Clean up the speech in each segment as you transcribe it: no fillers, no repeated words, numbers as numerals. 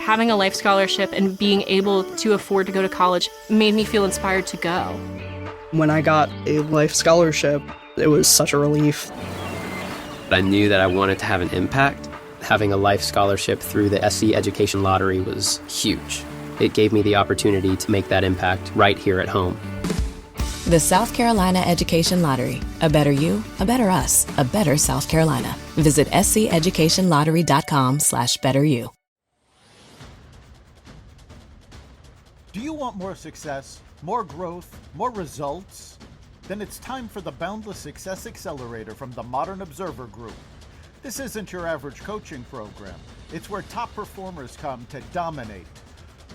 having a life scholarship and being able to afford to go to college made me feel inspired to go. When I got a life scholarship, it was such a relief. I knew that I wanted to have an impact. Having a life scholarship through the SC Education Lottery was huge. It gave me the opportunity to make that impact right here at home. The South Carolina Education Lottery. A better you, a better us, a better South Carolina. Visit sceducationlottery.com/betteryou. Do you want more success, more growth, more results? Then it's time for the Boundless Success Accelerator from the Modern Observer Group. This isn't your average coaching program. It's where top performers come to dominate.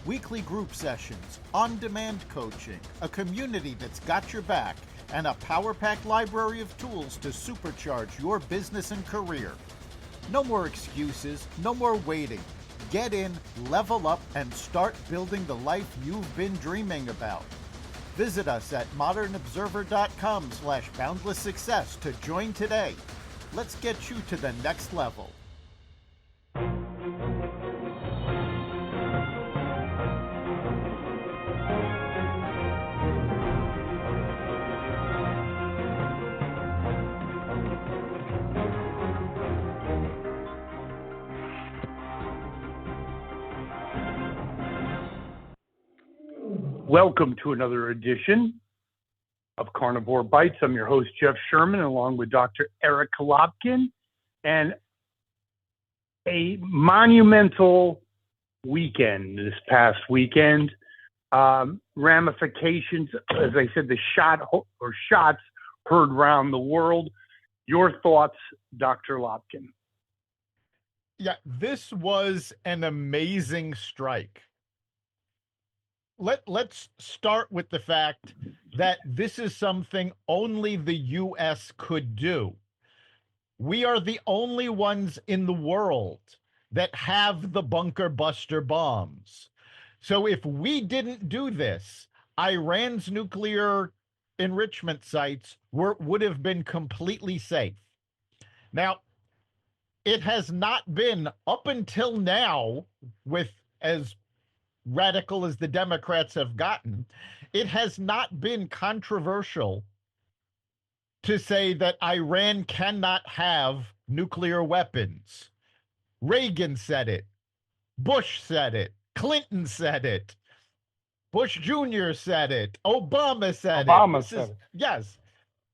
Weekly group sessions, on-demand coaching, a community that's got your back, and a power-packed library of tools to supercharge your business and career. No more excuses, no more waiting. Get in, level up, and start building the life you've been dreaming about. Visit us at modernobserver.com/boundlesssuccess to join today. Let's get you to the next level. Welcome to another edition of Carnivore Bites. I'm your host, Jeff Sherman, along with Dr. Eric Kolopkin, and a monumental weekend this past weekend. Ramifications, as I said, the shots heard around the world. Your thoughts, Dr. Lopkin? Yeah, this was an amazing strike. Let's start with the fact that this is something only the U.S. could do. We are the only ones in the world that have the bunker buster bombs. So if we didn't do this, Iran's nuclear enrichment sites would have been completely safe. Now, it has not been up until now, with as radical as the Democrats have gotten, it has not been controversial to say that Iran cannot have nuclear weapons. Reagan said it. Bush said it. Clinton said it. Bush Jr. said it. Obama said it. Yes.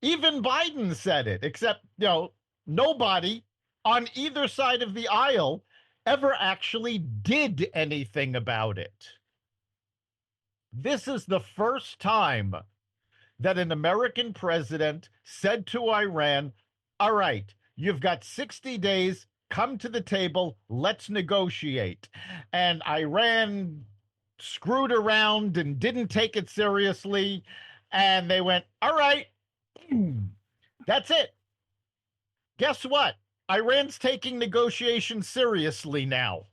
Even Biden said it, except, nobody on either side of the aisle ever actually did anything about it. This is the first time that an American president said to Iran, all right, you've got 60 days, come to the table, let's negotiate. And Iran screwed around and didn't take it seriously. And they went, all right, that's it. Guess what? Iran's taking negotiations seriously now.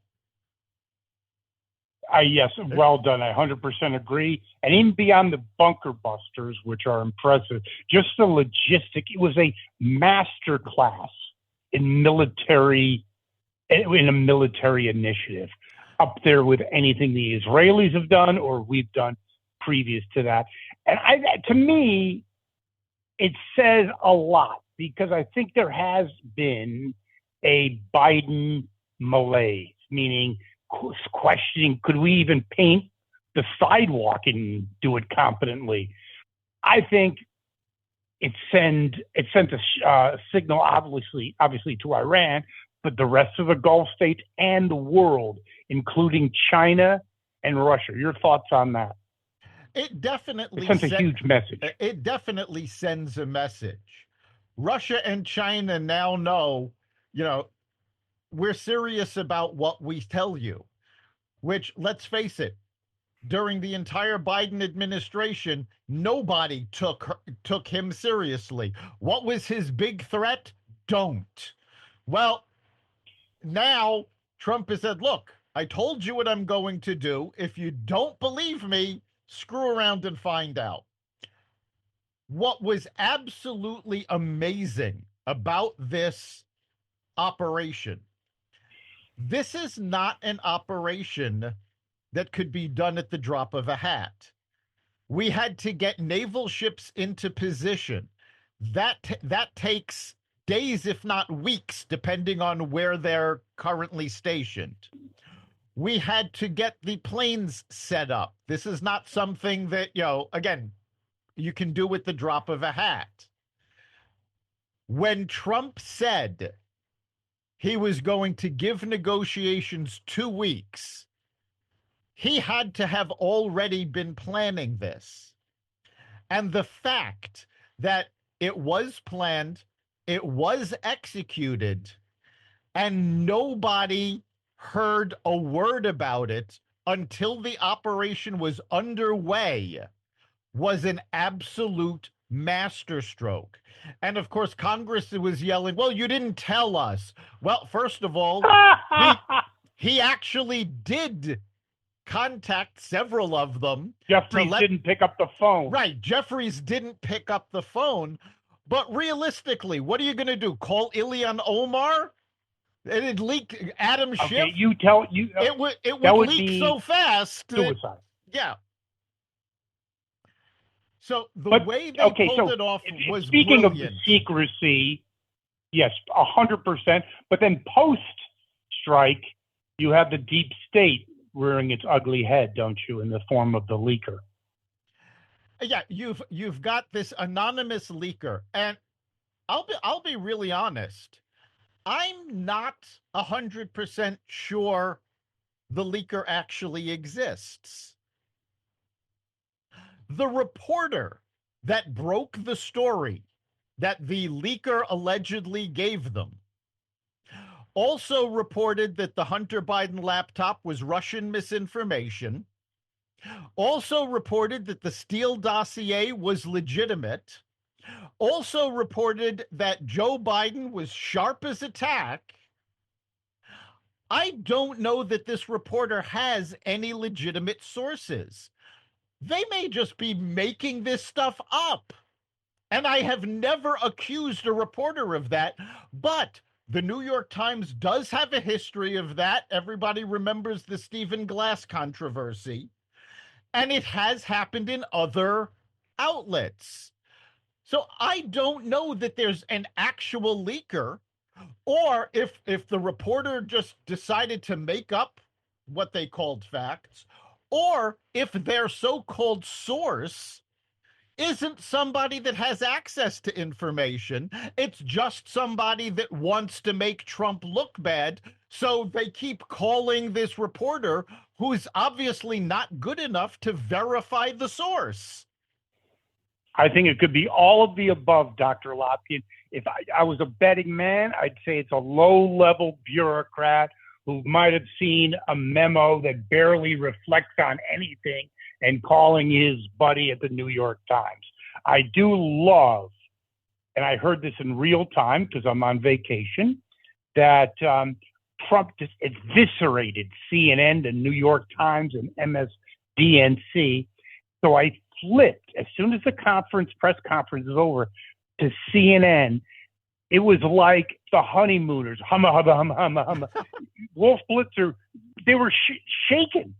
Yes, well done. I 100% agree. And even beyond the bunker busters, which are impressive, just the logistic, it was a master class in a military initiative, up there with anything the Israelis have done or we've done previous to that. And to me, it says a lot, because I think there has been a Biden malaise, meaning questioning, could we even paint the sidewalk and do it competently? I think it sent a signal, obviously to Iran, but the rest of the Gulf states and the world, including China and Russia. Your thoughts on that? It definitely sends a huge message. It definitely sends a message. Russia and China now know, we're serious about what we tell you, which, let's face it, during the entire Biden administration, nobody took him seriously. What was his big threat? Don't. Well, now Trump has said, look, I told you what I'm going to do. If you don't believe me, screw around and find out. What was absolutely amazing about this operation, This is not an operation that could be done at the drop of a hat. We had to get naval ships into position. That takes days, if not weeks, depending on where they're currently stationed. We had to get the planes set up. This is not something that, again, you can do with the drop of a hat. When Trump said he was going to give negotiations 2 weeks, he had to have already been planning this. And the fact that it was planned, it was executed, and nobody heard a word about it until the operation was underway was an absolute masterstroke. And of course, Congress was yelling, well, you didn't tell us. Well, first of all, he actually did contact several of them. Jeffries didn't pick up the phone. Right. Jeffries didn't pick up the phone. But realistically, what are you going to do? Call Ilhan Omar? It leaked Adam Schiff. Okay, you tell you it would leak so fast. Suicide. Yeah. So the way they pulled it off was speaking brilliant. Of the secrecy, yes, 100%. But then post-strike, you have the deep state rearing its ugly head, don't you, in the form of the leaker? Yeah, you've got this anonymous leaker, and I'll be really honest. I'm not 100% sure the leaker actually exists. The reporter that broke the story that the leaker allegedly gave them also reported that the Hunter Biden laptop was Russian misinformation, also reported that the Steele dossier was legitimate, also reported that Joe Biden was sharp as a tack. I don't know that this reporter has any legitimate sources. They may just be making this stuff up. And I have never accused a reporter of that, but the New York Times does have a history of that. Everybody remembers the Stephen Glass controversy. And it has happened in other outlets. So I don't know that there's an actual leaker, or if the reporter just decided to make up what they called facts, or if their so-called source isn't somebody that has access to information. It's just somebody that wants to make Trump look bad. So they keep calling this reporter who's obviously not good enough to verify the source. I think it could be all of the above, Dr. Lopkin. If I was a betting man, I'd say it's a low-level bureaucrat who might have seen a memo that barely reflects on anything and calling his buddy at the New York Times. I do love, and I heard this in real time because I'm on vacation, that Trump just eviscerated CNN, the New York Times, and MSDNC. So I flipped as soon as the press conference is over, to CNN. It was like the honeymooners, humma, humma, humma, humma, humma. Wolf Blitzer, they were shaken.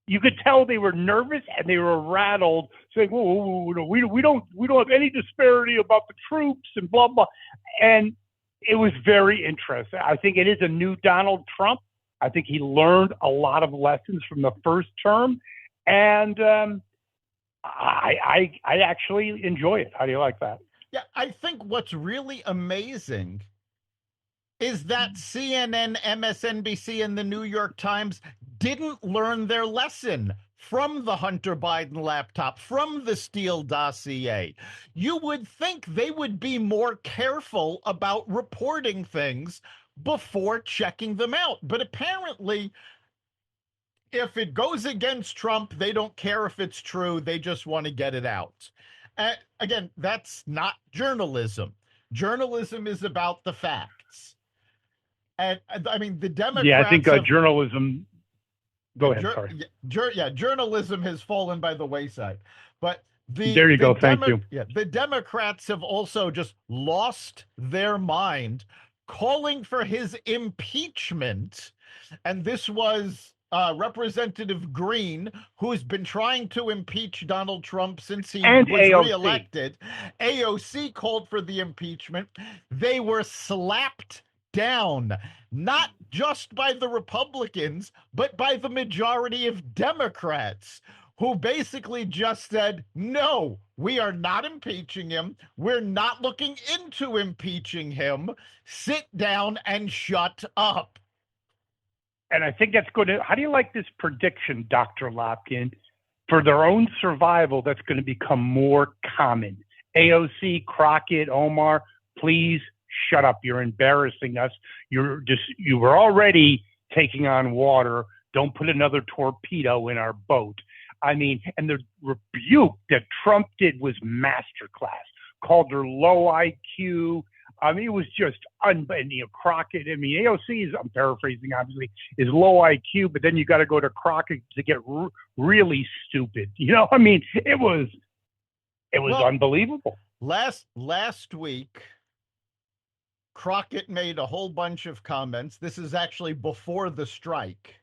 You could tell they were nervous and they were rattled, saying, "Whoa, we don't have any disparity about the troops and blah blah." And it was very interesting. I think it is a new Donald Trump. I think he learned a lot of lessons from the first term, and I actually enjoy it. How do you like that? Yeah, I think what's really amazing is that CNN, MSNBC, and the New York Times didn't learn their lesson from the Hunter Biden laptop, from the Steele dossier. You would think they would be more careful about reporting things before checking them out. But apparently, if it goes against Trump, they don't care if it's true. They just want to get it out. Again, that's not journalism. Journalism is about the facts. And I mean, the Democrats. Yeah, I think journalism. Go ahead. Sorry. Journalism has fallen by the wayside. But there you go. Thank you. Yeah, the Democrats have also just lost their mind, calling for his impeachment And this was Representative Green, who's been trying to impeach Donald Trump since he And was AOC. reelected. AOC called for the impeachment. They were slapped down, not just by the Republicans, but by the majority of Democrats, who basically just said, no, we are not impeaching him. We're not looking into impeaching him. Sit down and shut up. And I think that's going to, how do you like this prediction, Dr. Lopkin? For their own survival, that's going to become more common. AOC, Crockett, Omar, please shut up. You're embarrassing us. You were already taking on water. Don't put another torpedo in our boat. I mean, and the rebuke that Trump did was masterclass. Called her low IQ. I mean, it was just Crockett. I mean, AOC is, I'm paraphrasing, obviously, is low IQ, but then you got to go to Crockett to get really stupid. You know, I mean, it was unbelievable. Last week, Crockett made a whole bunch of comments. This is actually before the strike.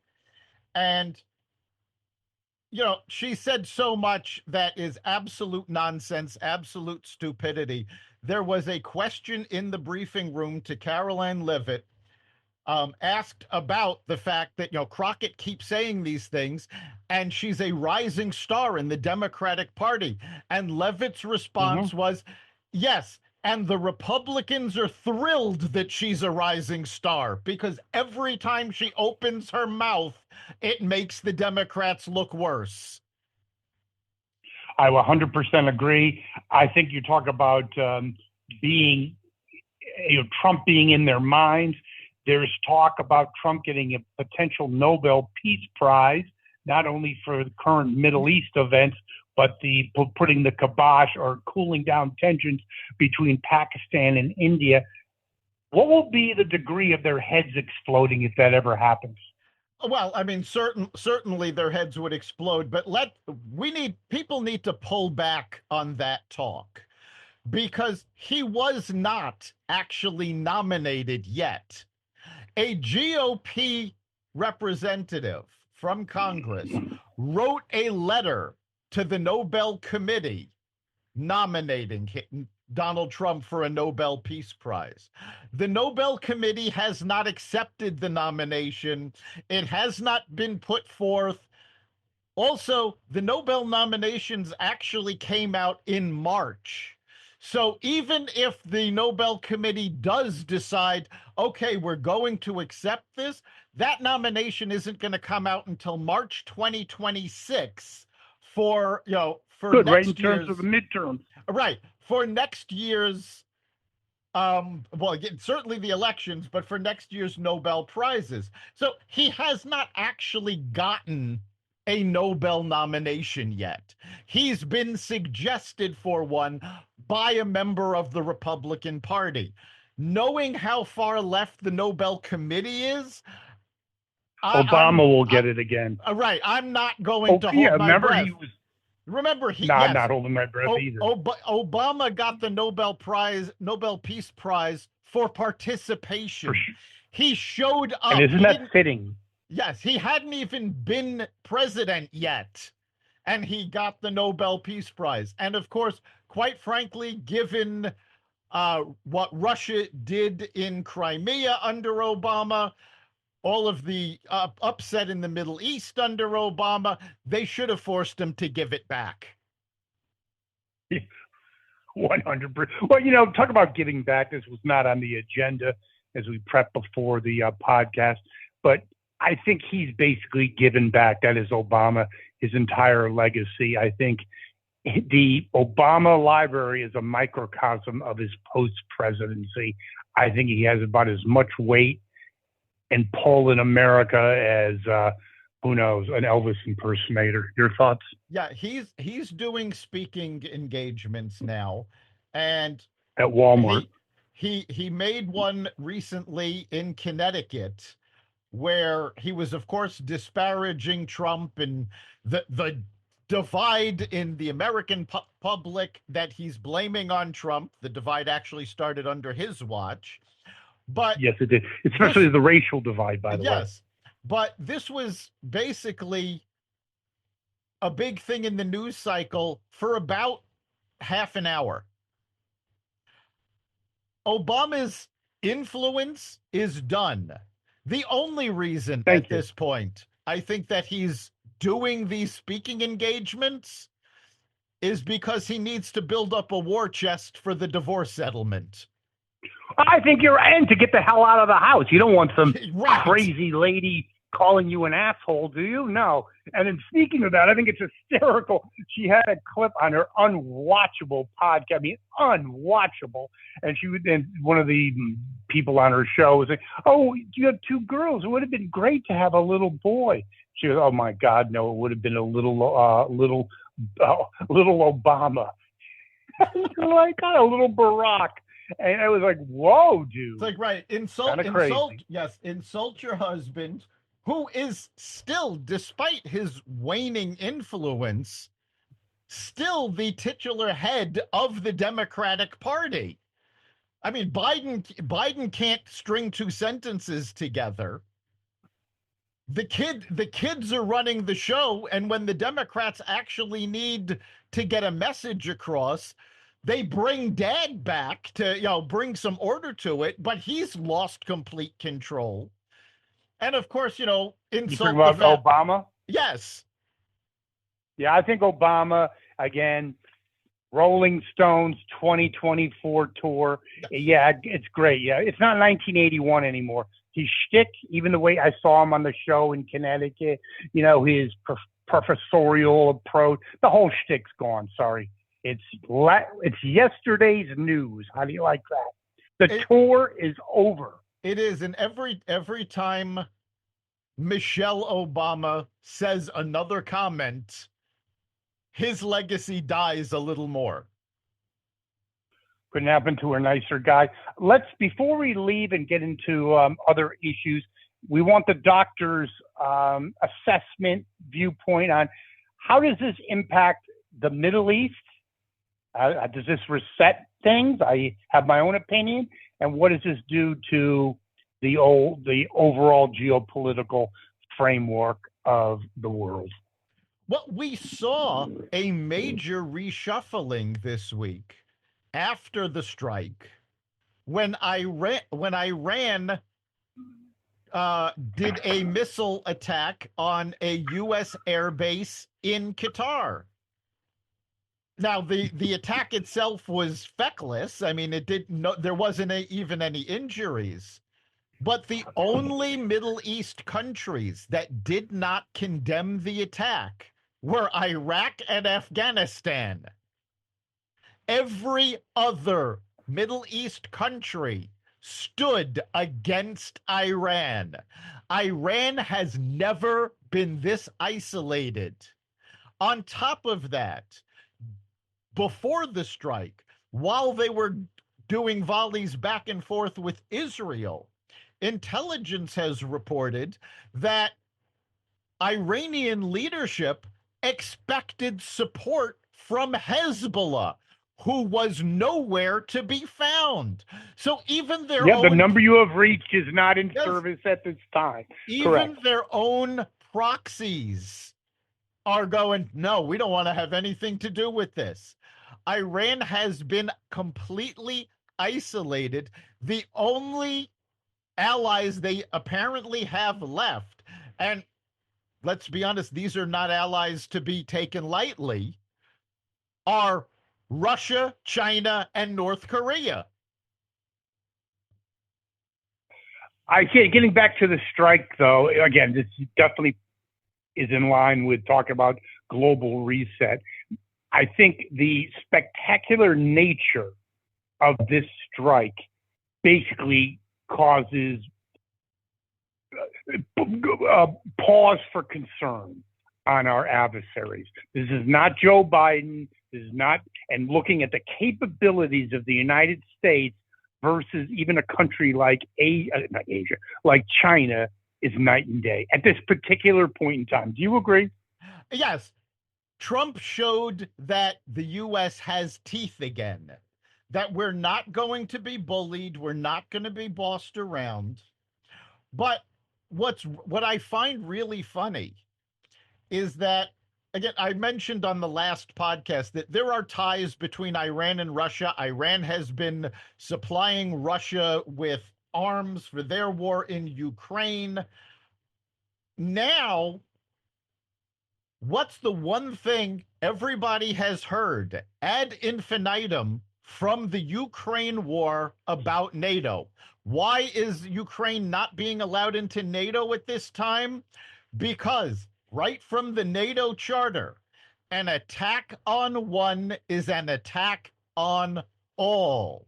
And, you know, she said so much that is absolute nonsense, absolute stupidity. There was a question in the briefing room to Caroline Leavitt, asked about the fact that, you know, Crockett keeps saying these things and she's a rising star in the Democratic Party. And Leavitt's response was, yes, and the Republicans are thrilled that she's a rising star because every time she opens her mouth, it makes the Democrats look worse. I 100% agree. I think you talk about being, Trump being in their minds. There's talk about Trump getting a potential Nobel Peace Prize, not only for the current Middle East events, but putting the kibosh or cooling down tensions between Pakistan and India. What will be the degree of their heads exploding if that ever happens? Well, I mean, certainly their heads would explode, but people need to pull back on that talk because he was not actually nominated yet. A GOP representative from Congress wrote a letter to the Nobel Committee nominating Donald Trump for a Nobel Peace Prize. The Nobel Committee has not accepted the nomination. It has not been put forth. Also, the Nobel nominations actually came out in March. So even if the Nobel Committee does decide, okay, we're going to accept this, that nomination isn't going to come out until March 2026 for Good, next right in terms year's, of the midterms. Right. For next year's, certainly the elections, but for next year's Nobel Prizes. So he has not actually gotten a Nobel nomination yet. He's been suggested for one by a member of the Republican Party. Knowing how far left the Nobel Committee is, Obama will get it again. Right. I'm not going to hold my breath. Remember, not holding my breath either. Obama got the Nobel Peace Prize for participation. He showed up. And isn't that fitting? Yes, he hadn't even been president yet, and he got the Nobel Peace Prize. And of course, quite frankly, given what Russia did in Crimea under Obama, all of the upset in the Middle East under Obama, they should have forced him to give it back. 100%. Well, talk about giving back. This was not on the agenda as we prepped before the podcast, but I think he's basically given back. That is Obama, his entire legacy. I think the Obama library is a microcosm of his post-presidency. I think he has about as much weight and pull in America as who knows, an Elvis impersonator. Your thoughts? Yeah, he's doing speaking engagements now, and at Walmart. He made one recently in Connecticut where he was, of course, disparaging Trump and the divide in the American public that he's blaming on Trump. The divide actually started under his watch. But yes, it did. Especially the racial divide, by the way. Yes. but this was basically a big thing in the news cycle for about half an hour. Obama's influence is done. The only reason at this point I think that he's doing these speaking engagements is because he needs to build up a war chest for the divorce settlement. I think you're in to get the hell out of the house. You don't want some Right. crazy lady calling you an asshole, do you? No. And then speaking of that, I think it's hysterical. She had a clip on her unwatchable podcast. I mean, unwatchable. And one of the people on her show was like, "Oh, you have two girls. It would have been great to have a little boy." She goes, "Oh my God, no! It would have been a little Obama." Like, a little Barack. And I was like, "Whoa, dude!" It's like, right, insult, insult your husband, who is still, despite his waning influence, still the titular head of the Democratic Party. I mean, Biden can't string two sentences together. The kids are running the show, and when the Democrats actually need to get a message across, they bring dad back to, bring some order to it, but he's lost complete control. And of course, insult you talking about Obama? Yes. Yeah, I think Obama, again, Rolling Stones 2024 tour. Yeah, it's great. Yeah, it's not 1981 anymore. His shtick, even the way I saw him on the show in Connecticut, his professorial approach, the whole shtick's gone. Sorry. It's yesterday's news. How do you like that? The tour is over. It is, and every time Michelle Obama says another comment, his legacy dies a little more. Couldn't happen to a nicer guy. Before we leave and get into other issues, we want the doctor's assessment viewpoint on how does this impact the Middle East? Does this reset things? I have my own opinion. And what does this do to the overall geopolitical framework of the world? Well, we saw a major reshuffling this week after the strike when Iran did a missile attack on a U.S. airbase in Qatar. Now, the attack itself was feckless. I mean, there wasn't even any injuries. But the only Middle East countries that did not condemn the attack were Iraq and Afghanistan. Every other Middle East country stood against Iran. Iran has never been this isolated. On top of that, before the strike, while they were doing volleys back and forth with Israel, intelligence has reported that Iranian leadership expected support from Hezbollah, who was nowhere to be found. So even the number you have reached is not in service at this time. Even Correct. their own proxies are going, no, we don't want to have anything to do with this. Iran has been completely isolated. The only allies they apparently have left, and let's be honest, these are not allies to be taken lightly, are Russia, China, and North Korea. Getting back to the strike, though, again, this definitely is in line with talking about global reset. I think the spectacular nature of this strike basically causes pause for concern on our adversaries. This is not Joe Biden. This is not, and looking at the capabilities of the United States versus even a country like like China is night and day at this particular point in time. Do you agree? Yes. Trump showed that the U.S. has teeth again, that we're not going to be bullied, we're not going to be bossed around. But what I find really funny is that, again, I mentioned on the last podcast that there are ties between Iran and Russia. Iran has been supplying Russia with arms for their war in Ukraine. Now, what's the one thing everybody has heard ad infinitum from the Ukraine war about NATO? Why is Ukraine not being allowed into NATO at this time? Because right from the NATO charter, an attack on one is an attack on all.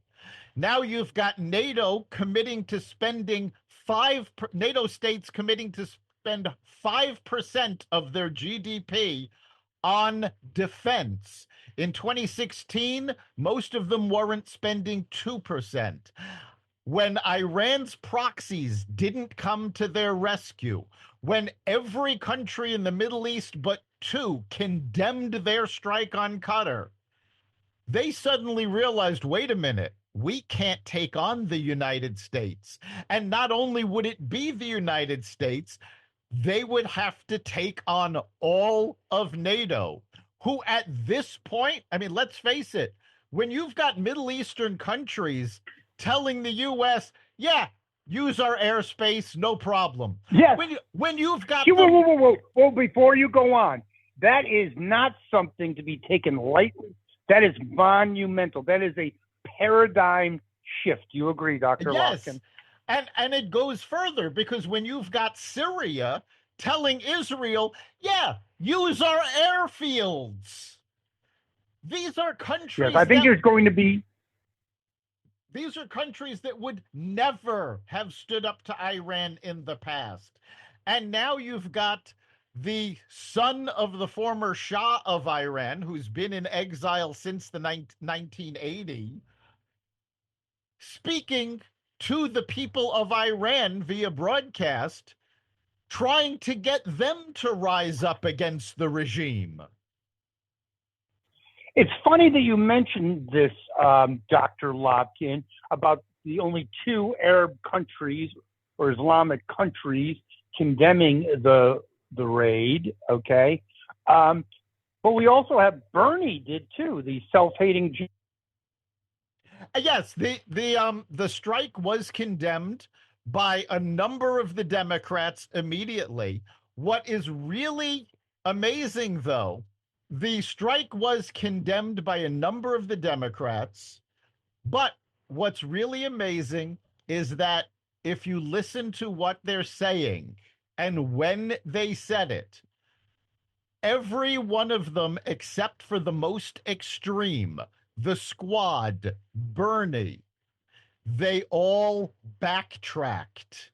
Now you've got NATO committing to spending NATO states committing to spend 5% of their GDP on defense. In 2016, most of them weren't spending 2%. When Iran's proxies didn't come to their rescue, when every country in the Middle East but two condemned their strike on Qatar, they suddenly realized, wait a minute, we can't take on the United States. And not only would it be the United States, they would have to take on all of NATO, who at this point, I mean, let's face it, when you've got Middle Eastern countries telling the U.S., yeah, use our airspace, no problem. Yes. When you've got Whoa, before you go on, that is not something to be taken lightly. That is monumental. That is a paradigm shift. You agree, Dr. Yes. Lotkin? And it goes further, because when you've got Syria telling Israel, yeah, use our airfields. These are countries. Yes, I think there's going to be. These are countries that would never have stood up to Iran in the past. And now you've got the son of the former Shah of Iran, who's been in exile since the 1980, speaking to the people of Iran via broadcast, trying to get them to rise up against the regime. It's funny that you mentioned this, Dr. Lotkin, about the only two Arab countries or Islamic countries condemning the raid, okay? But we also have Bernie did too, the self-hating. Yes, the strike was condemned by a number of the Democrats immediately. What is really amazing, though, the strike was condemned by a number of the Democrats, but what's really amazing is that if you listen to what they're saying and when they said it, every one of them, except for the most extreme, the Squad, Bernie, they all backtracked.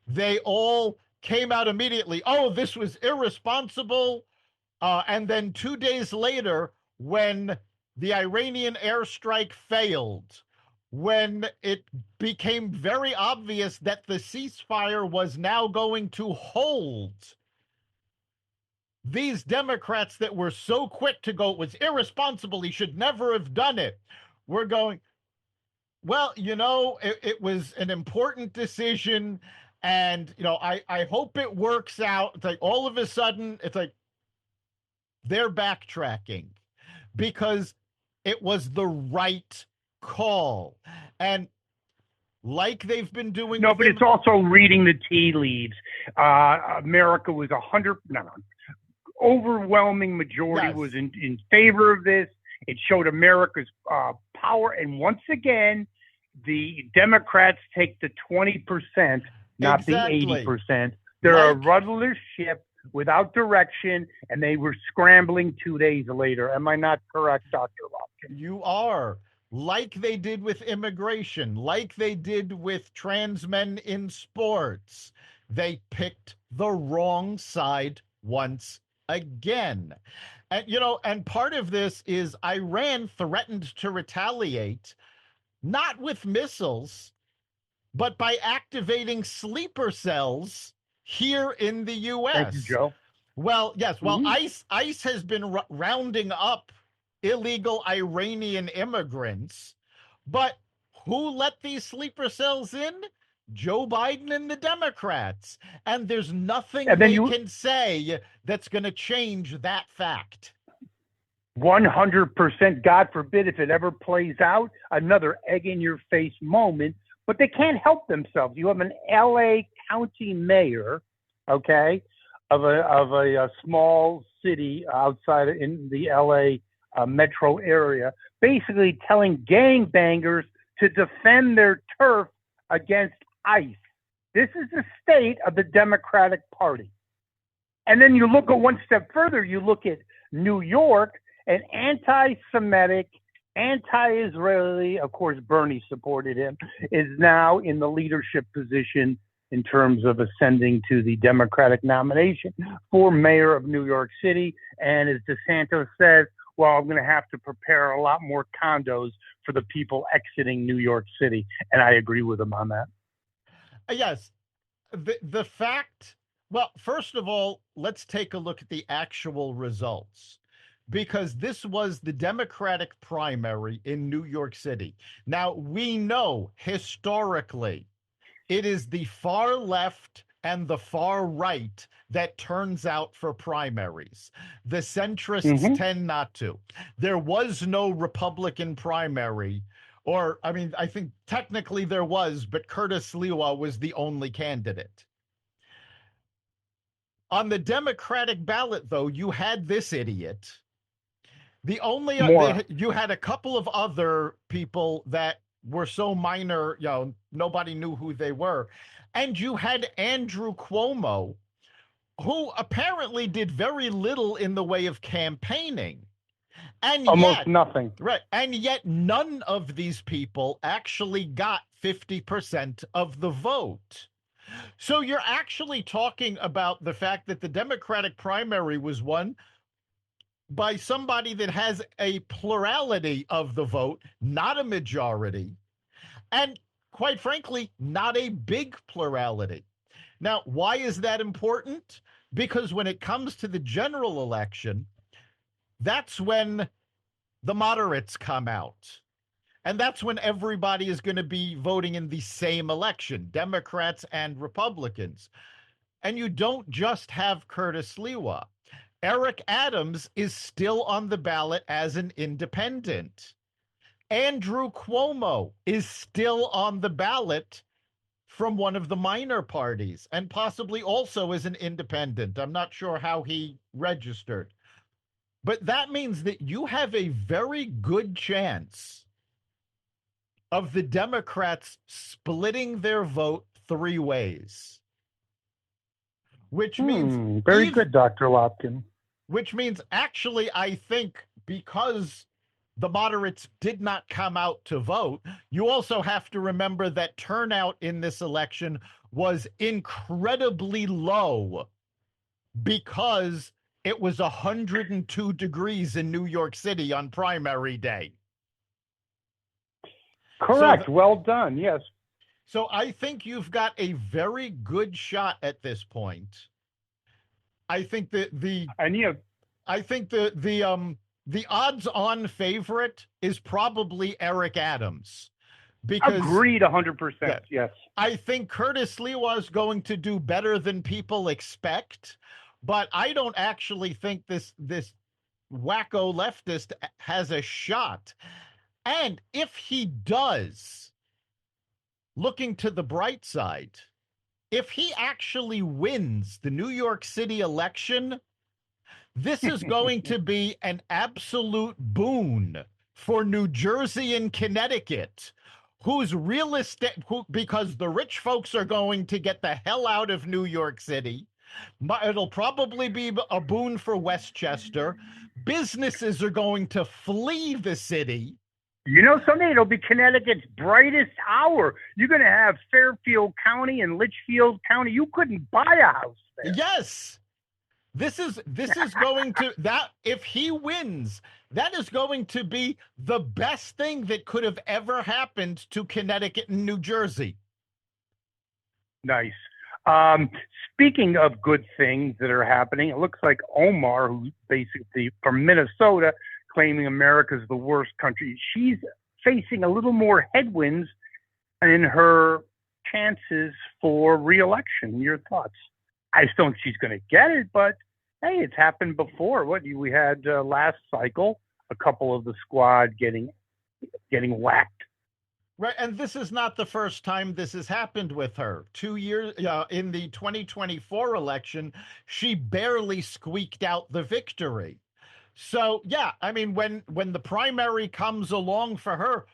They all came out immediately. Oh, this was irresponsible. And then 2 days later, when the Iranian airstrike failed, when it became very obvious that the ceasefire was now going to hold, these Democrats that were so quick to go, it was irresponsible, he should never have done it, we're going, well, it was an important decision, and, I hope it works out. It's like all of a sudden, it's like they're backtracking because it was the right call. And like they've been doing. No, but it's also reading the tea leaves. America was overwhelming majority was in favor of this. It showed America's power. And once again, the Democrats take the 20%, not the 80%. They're a rudderless ship without direction, and they were scrambling 2 days later. Am I not correct, Dr. Lotkin? You are. Like they did with immigration, like they did with trans men in sports. They picked the wrong side once again. And, and part of this is Iran threatened to retaliate, not with missiles, but by activating sleeper cells here in the U.S. Thank you, Joe. Well, yes. Well, ICE has been rounding up illegal Iranian immigrants, but who let these sleeper cells in? Joe Biden and the Democrats. And there's nothing And then they you- can say that's going to change that fact. 100%, God forbid, if it ever plays out, another egg in your face moment, but they can't help themselves. You have an LA County mayor, okay, of a small city outside in the LA metro area, basically telling gangbangers to defend their turf against ICE. This is the state of the Democratic Party. And then you look at one step further, you look at New York, an anti-Semitic, anti-Israeli, of course, Bernie supported him, is now in the leadership position in terms of ascending to the Democratic nomination for mayor of New York City. And as DeSantis says, well, I'm going to have to prepare a lot more condos for the people exiting New York City. And I agree with him on that. Yes. The fact, well, first of all, let's take a look at the actual results, because this was the Democratic primary in New York City. Now, we know historically it is the far left and the far right that turns out for primaries. The centrists tend not to. There was no Republican primary, or, I mean, I think technically there was, but Curtis Lewa was the only candidate. On the Democratic ballot, though, you had this idiot. The only you had a couple of other people that were so minor, you know, nobody knew who they were. And you had Andrew Cuomo, who apparently did very little in the way of campaigning. And almost nothing. Right. And yet none of these people actually got 50% of the vote. So you're actually talking about the fact that the Democratic primary was won by somebody that has a plurality of the vote, not a majority, and quite frankly, not a big plurality. Now, why is that important? Because when it comes to the general election, that's when the moderates come out. And that's when everybody is going to be voting in the same election, Democrats and Republicans. And you don't just have Curtis Lewa. Eric Adams is still on the ballot as an independent. Andrew Cuomo is still on the ballot from one of the minor parties and possibly also as an independent. I'm not sure how he registered. But that means that you have a very good chance of the Democrats splitting their vote three ways. Which means very good, Dr. Lopkin. Which means actually, I think because the moderates did not come out to vote, you also have to remember that turnout in this election was incredibly low because it was 102 degrees in New York City on primary day. Correct. Well done. Yes. So I think you've got a very good shot at this point. I think that the odds-on favorite is probably Eric Adams. Because agreed 100%. Yes. I think Curtis Lewa is going to do better than people expect, but I don't actually think this wacko leftist has a shot. And if he does, looking to the bright side, if he actually wins the New York City election, this is going to be an absolute boon for New Jersey and Connecticut, because the rich folks are going to get the hell out of New York City. It'll probably be a boon for Westchester. Businesses are going to flee the city. You know something? It'll be Connecticut's brightest hour. You're going to have Fairfield County and Litchfield County. You couldn't buy a house there. Yes. This is going to, that if he wins, that is going to be the best thing that could have ever happened to Connecticut and New Jersey. Nice. Speaking of good things that are happening, it looks like Omar, who's basically from Minnesota, claiming America's the worst country, she's facing a little more headwinds in her chances for re-election. Your thoughts? I just don't. She's going to get it, but hey, it's happened before. We had last cycle, a couple of the squad getting whacked. Right, and this is not the first time this has happened with her. 2 years in the 2024 election, she barely squeaked out the victory. So yeah, I mean, when the primary comes along for her,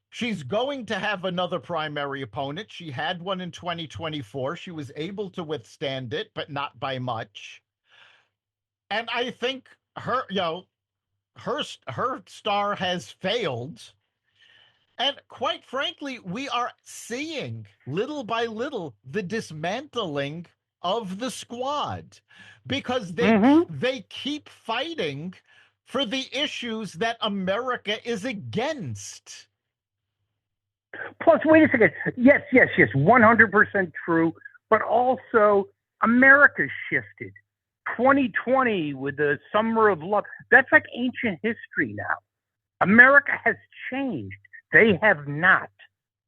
she's going to have another primary opponent. She had one in 2024. She was able to withstand it, but not by much. And I think her star has failed. And quite frankly, we are seeing little by little the dismantling of the squad because they keep fighting for the issues that America is against. Plus, wait a second. Yes, 100% true. But also, America shifted. 2020 with the Summer of Love, that's like ancient history now. America has changed. They have not.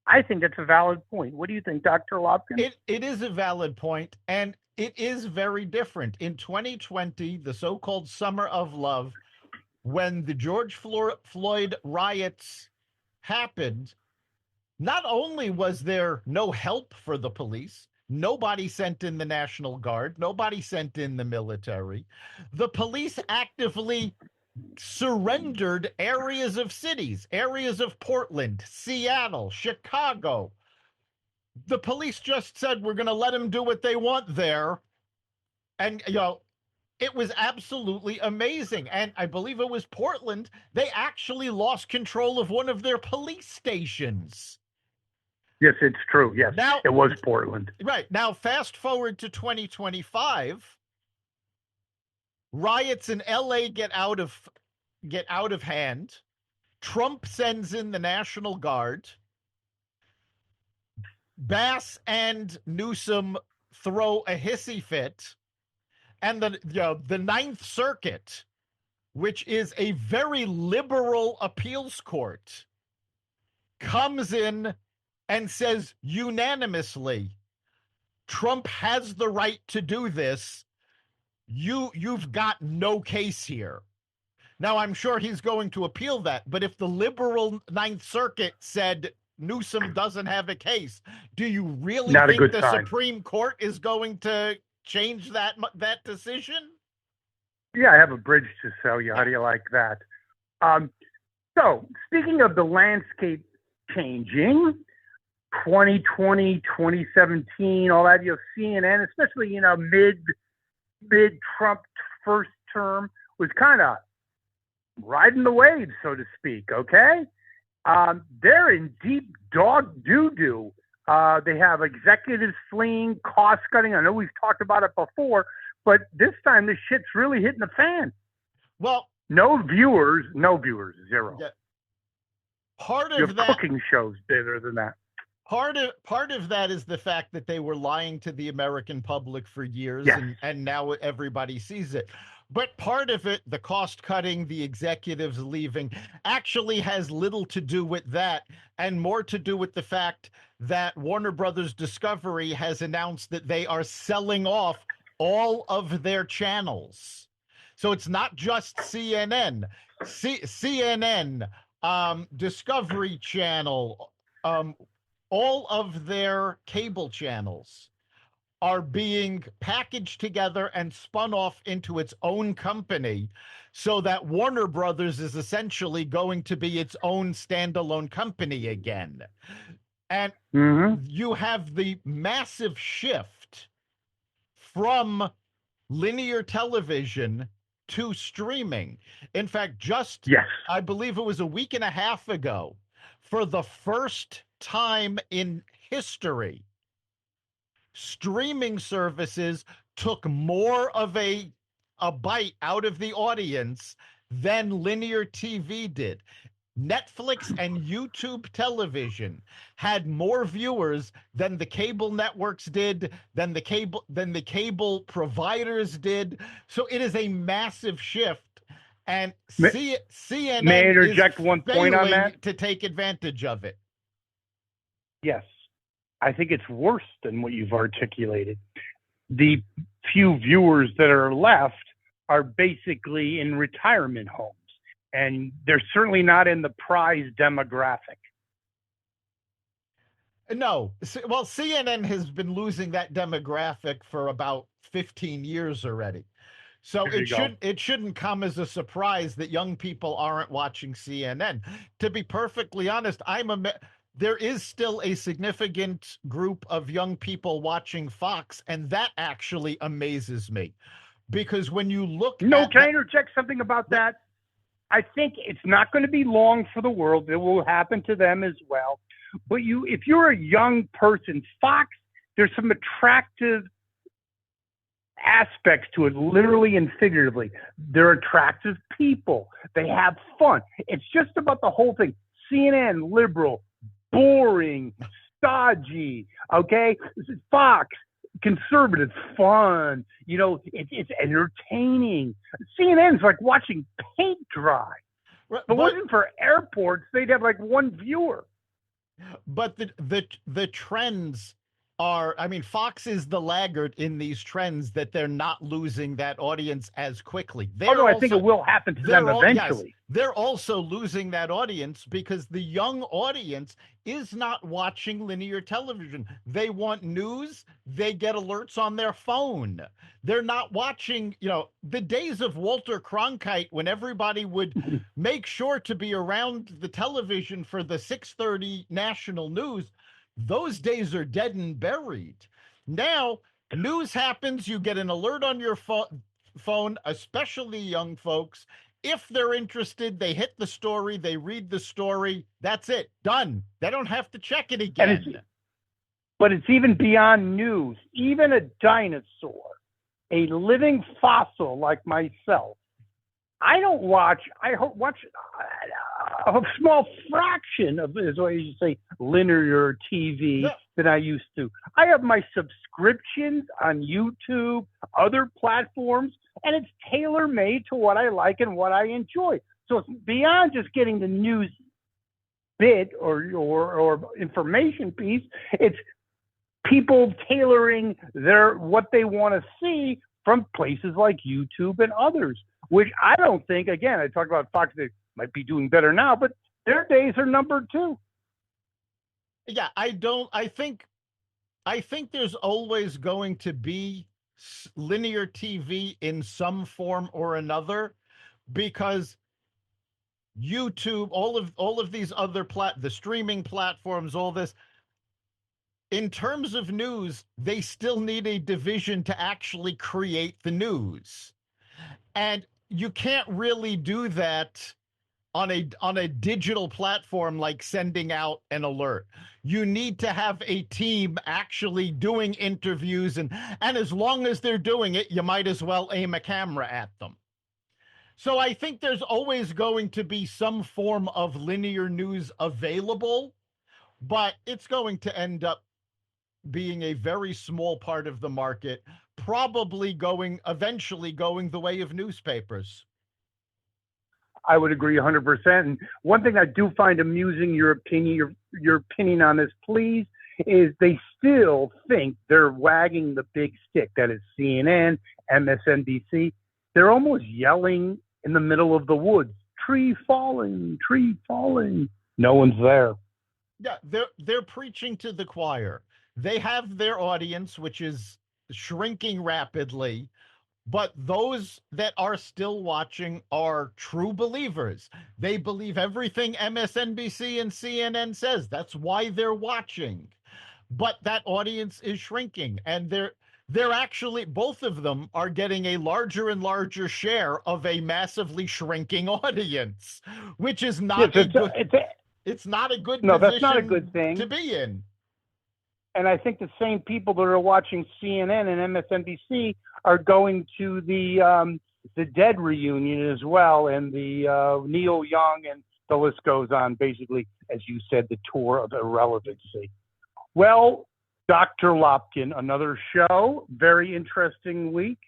I think that's a valid point. What do you think, Dr. Lobkin? It is a valid point, and it is very different. In 2020, the so-called Summer of Love, when the George Floyd riots happened, not only was there no help for the police, nobody sent in the National Guard, nobody sent in the military, the police actively surrendered areas of cities, areas of Portland, Seattle, Chicago. The police just said, we're going to let them do what they want there. And, it was absolutely amazing. And I believe it was Portland. They actually lost control of one of their police stations. Yes, it's true. Yes, now, it was Portland. Right. Now, fast forward to 2025. Riots in LA get out of hand. Trump sends in the National Guard. Bass and Newsom throw a hissy fit. And the Ninth Circuit, which is a very liberal appeals court, comes in and says unanimously, Trump has the right to do this. You've got no case here. Now, I'm sure he's going to appeal that, but if the liberal Ninth Circuit said Newsom doesn't have a case, do you really think the Supreme Court is going to change that decision? Yeah, I have a bridge to sell you. How do you like that? So, speaking of the landscape changing, 2020, 2017, all that, CNN, especially, mid-Trump first term, was kind of riding the wave, so to speak, okay? They're in deep dog doo-doo. They have executives fleeing, cost-cutting. I know we've talked about it before, but this time this shit's really hitting the fan. Well, no viewers, zero. Yeah. Part of Your that cooking shows bigger than that. Part of that is the fact that they were lying to the American public for years, yes. and now everybody sees it. But part of it, the cost cutting, the executives leaving, actually has little to do with that and more to do with the fact that Warner Brothers Discovery has announced that they are selling off all of their channels. So it's not just CNN, CNN, Discovery Channel, all of their cable channels are being packaged together and spun off into its own company so that Warner Brothers is essentially going to be its own standalone company again. And you have the massive shift from linear television to streaming. In fact, I believe it was a week and a half ago, for the first time in history, streaming services took more of a bite out of the audience than linear TV did. Netflix and YouTube television had more viewers than the cable networks did, than the cable providers did. So it is a massive shift, and CNN may I interject one point on that? To take advantage of it. Yes. I think it's worse than what you've articulated. The few viewers that are left are basically in retirement homes, and they're certainly not in the prize demographic. No. Well, CNN has been losing that demographic for about 15 years already. So it shouldn't come as a surprise that young people aren't watching CNN. To be perfectly honest, there is still a significant group of young people watching Fox, and that actually amazes me. Because when you look can I interject something about that? I think it's not going to be long for the world. It will happen to them as well. But if you're a young person, Fox, there's some attractive aspects to it, literally and figuratively. They're attractive people. They have fun. It's just about the whole thing. CNN, liberal, boring, stodgy, okay? Fox, conservative, fun. It's entertaining. CNN's like watching paint dry. If it wasn't for airports, they'd have like one viewer. But the trends are, Fox is the laggard in these trends, that they're not losing that audience as quickly. I think it will happen to them eventually. Yes, they're also losing that audience because the young audience is not watching linear television. They want news. They get alerts on their phone. They're not watching, the days of Walter Cronkite, when everybody would make sure to be around the television for the 6:30 national news. Those days are dead and buried. Now, news happens, you get an alert on your phone, especially young folks. If they're interested, they hit the story, they read the story. That's it. Done. They don't have to check it again. But it's even beyond news. Even a dinosaur, a living fossil like myself, I watch a small fraction of, as you say, linear TV than I used to. I have my subscriptions on YouTube, other platforms, and it's tailor-made to what I like and what I enjoy. So it's beyond just getting the news bit or information piece. It's people tailoring what they want to see from places like YouTube and others, which I don't think, again, I talk about Fox, they might be doing better now, but their days are numbered too. Yeah, I think there's always going to be linear TV in some form or another, because YouTube, all of these other the streaming platforms, all this, in terms of news, they still need a division to actually create the news. And you can't really do that on a digital platform like sending out an alert. You need to have a team actually doing interviews, and as long as they're doing it, you might as well aim a camera at them. So I think there's always going to be some form of linear news available, but it's going to end up being a very small part of the market, probably eventually going the way of newspapers. I would agree 100%. And one thing I do find amusing, your opinion on this, please, is they still think they're wagging the big stick. That is CNN, MSNBC. They're almost yelling in the middle of the woods, tree falling, tree falling. No one's there. Yeah, they're preaching to the choir. They have their audience, which is shrinking rapidly, but those that are still watching are true believers. They believe everything MSNBC and CNN says. That's why they're watching. But that audience is shrinking, and they're actually, both of them are getting a larger and larger share of a massively shrinking audience, which is not it's not a good position. That's not a good thing to be in. And I think the same people that are watching CNN and MSNBC are going to the Dead reunion as well, and the Neil Young, and the list goes on. Basically, as you said, the tour of irrelevancy. Well, Dr. Lopkin, another show, very interesting week.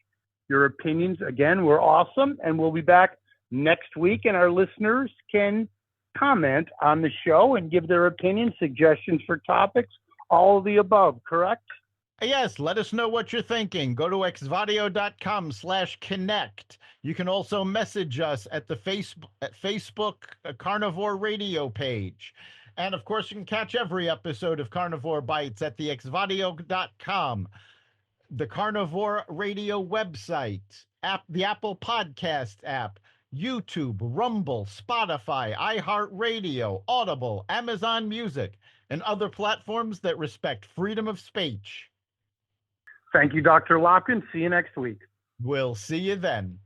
Your opinions, again, were awesome, and we'll be back next week, and our listeners can comment on the show and give their opinions, suggestions for topics, all of the above, correct? Yes, let us know what you're thinking. Go to xvadio.com/connect. You can also message us at the Facebook Carnivore Radio page. And of course, you can catch every episode of Carnivore Bites at the xvadio.com, the Carnivore Radio website, the Apple Podcast app, YouTube, Rumble, Spotify, iHeartRadio, Audible, Amazon Music, and other platforms that respect freedom of speech. Thank you, Dr. Lopkin. See you next week. We'll see you then.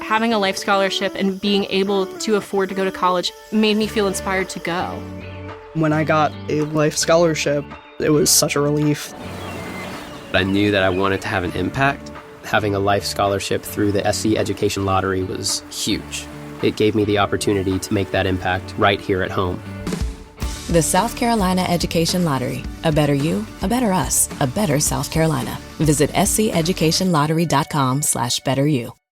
Having a life scholarship and being able to afford to go to college made me feel inspired to go. When I got a life scholarship, it was such a relief. I knew that I wanted to have an impact. Having a life scholarship through the SC Education Lottery was huge. It gave me the opportunity to make that impact right here at home. The South Carolina Education Lottery. A better you, a better us, a better South Carolina. Visit sceducationlottery.com/betteryou.